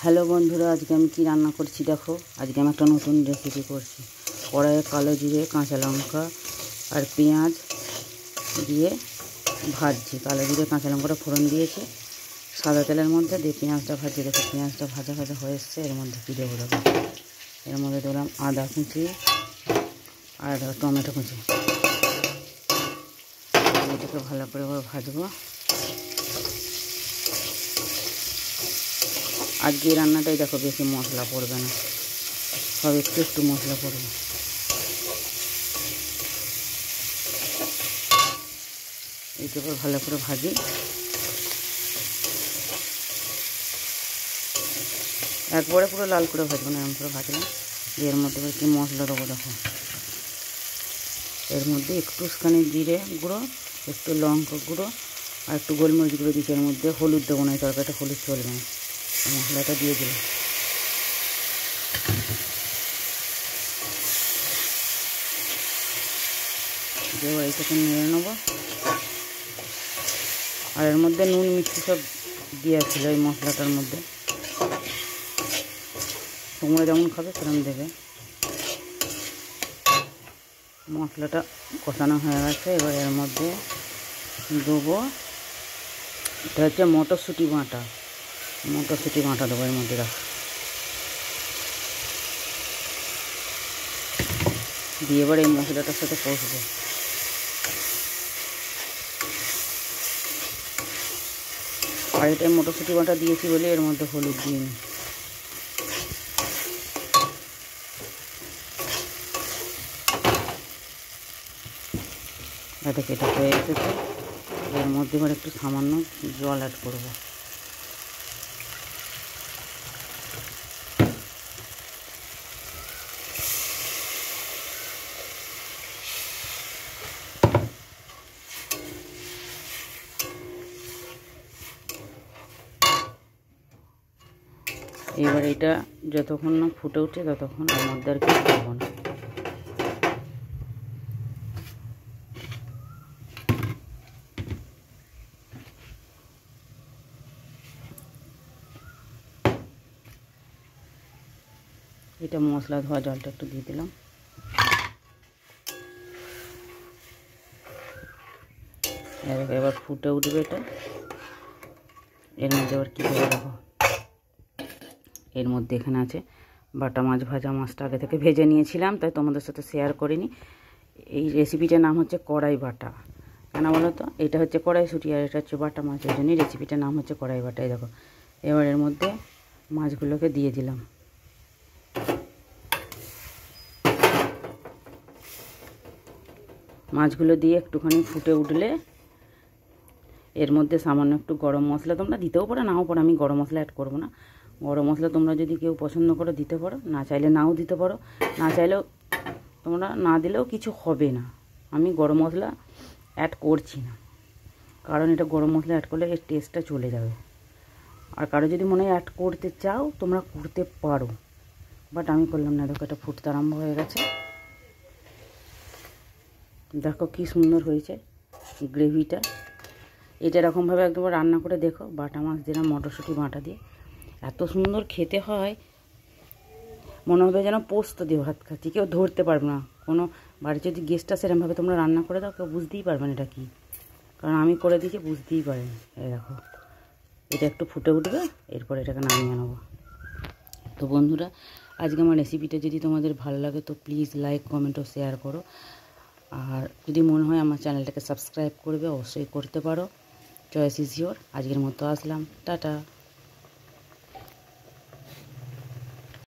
Hello বন্ধুরা, আজকে আমি কি রান্না করছি দেখো। আজকে আমি একটা নতুন রেসিপি করছি। কড়াইয়ে কালো জিরে, কাঁচা লঙ্কা আর পেঁয়াজ দিয়ে ভাজছি। কালো জিরে কাঁচা লঙ্কাটা ফোড়ন দিয়েছি সাদা তেলের মধ্যে, দিয়ে পেঁয়াজটা ভাজি। দেখো পেঁয়াজটা ভাজা ভাজা হয়ে এসছে। এর মধ্যে কী দেবো দেখো, এর মধ্যে দিলাম আদা কুচি আর টমেটো কুচি। এটাকে ভালো করে ভাজবো। আজকে এই রান্নাটাই দেখো বেশি মশলা পড়বে না, সব একটু একটু মশলা পড়বে। এইটাকে ভালো করে ভাজি। একবারে পুরো লাল করে ভাজবো না, এরকম করে ভাজলাম। এর মধ্যে কি মশলা দেবো দেখো, এর মধ্যে একটুখানি জিরে গুঁড়ো, একটু লঙ্কা গুঁড়ো আর একটু গোলমরিচ গুঁড়ো দিচ্ছি। এর মধ্যে হলুদ দেবো না, এই তরকারিটা হলুদ চলবে না। মশলাটা দিয়ে দিলাম। এবার এইটাকে নেড়ে নেবো। আর এর মধ্যে নুন মিষ্টি সব দেওয়া ছিল এই মশলাটার মধ্যে। তোমরা যেমন খাবে সেরকম দেবে। মশলাটা কষানো হয়ে গেছে। এবার এর মধ্যে দেবো, এটা হচ্ছে মটরশুঁটি বাটা। মটরশুঁটি বাটা দেবো এর মধ্যে। রাখ দিয়ে এবার এই মশলাটার সাথে কষবো। আর এটাই মটরশুঁটি বাটা দিয়েছি বলে এর মধ্যে হলুদ দিইনি। দেখো এটা হয়ে এসেছে। এর মধ্যে এবার একটু সামান্য জল অ্যাড করবো। এবার এটা যতক্ষণ না ফুটে উঠছে ততক্ষণ এর মধ্যে আর কিছু দেবো না। এটা মশলা ধোয়া জলটা একটু দিয়ে দিলাম। এবার ফুটে উঠবে এটা। এর মধ্যে আবার কী দেবো দেখো, এর মধ্যে এখানে আছে বাটা মাছ। ভাজা মাছটা আগে থেকে ভেজে নিয়েছিলাম, তাই তোমাদের সাথে শেয়ার করিনি। এই রেসিপিটার নাম হচ্ছে কড়াই বাটা। কেন বলো তো, এটা হচ্ছে কড়াইশুঁটি আর এটা হচ্ছে বাটা মাছ, এই জন্যই রেসিপিটার নাম হচ্ছে কড়াই বাটা। এই দেখো এবার এর মধ্যে মাছগুলোকে দিয়ে দিলাম। মাছগুলো দিয়ে একটুখানি ফুটে উঠলে এর মধ্যে সামান্য একটু গরম মশলা, তোমরা দিতেও পারো নাও পারো, আমি গরম মশলা অ্যাড করবো না। গরম মশলা তোমরা যদি কেউ পছন্দ করো দিতে পারো, না চাইলে নাও দিতে পারো। না চাইলেও তোমরা না দিলেও কিছু হবে না। আমি গরম মশলা অ্যাড করছি না, কারণ এটা গরম মশলা অ্যাড করলে এর টেস্টটা চলে যাবে। আর কারো যদি মনে হয় অ্যাড করতে চাও তোমরা করতে পারো, বাট আমি করলাম না। দেখো এটা ফুটতে আরম্ভ হয়ে গেছে। দেখো কি সুন্দর হয়েছে গ্রেভিটা। এটা এরকমভাবে একদম রান্না করে দেখো, বাটা মাছ দিলাম মটরশুঁটি বাটা দিয়ে, এত সুন্দর খেতে হয়। মনে হবে যেন পোস্ত দিয়ে ভাত খাচ্ছি। কেউ ধরতে পারবে না। কোনো বাড়ি যদি গেস্ট আসে এরকমভাবে তোমরা রান্না করে দাও, কেউ বুঝতেই পারবে না এটা কী, কারণ আমি করে দিয়েছি, বুঝতেই পারেনি। এই দেখো এটা একটু ফুটে উঠবে, এরপর এটাকে নামিয়ে নেবো। তো বন্ধুরা, আজকে আমার রেসিপিটা যদি তোমাদের ভালো লাগে তো প্লিজ লাইক কমেন্ট ও শেয়ার করো। আর যদি মনে হয় আমার চ্যানেলটাকে সাবস্ক্রাইব করবে, অবশ্যই করতে পারো। Choice is your. আজকের মতো আসলাম, টাটা।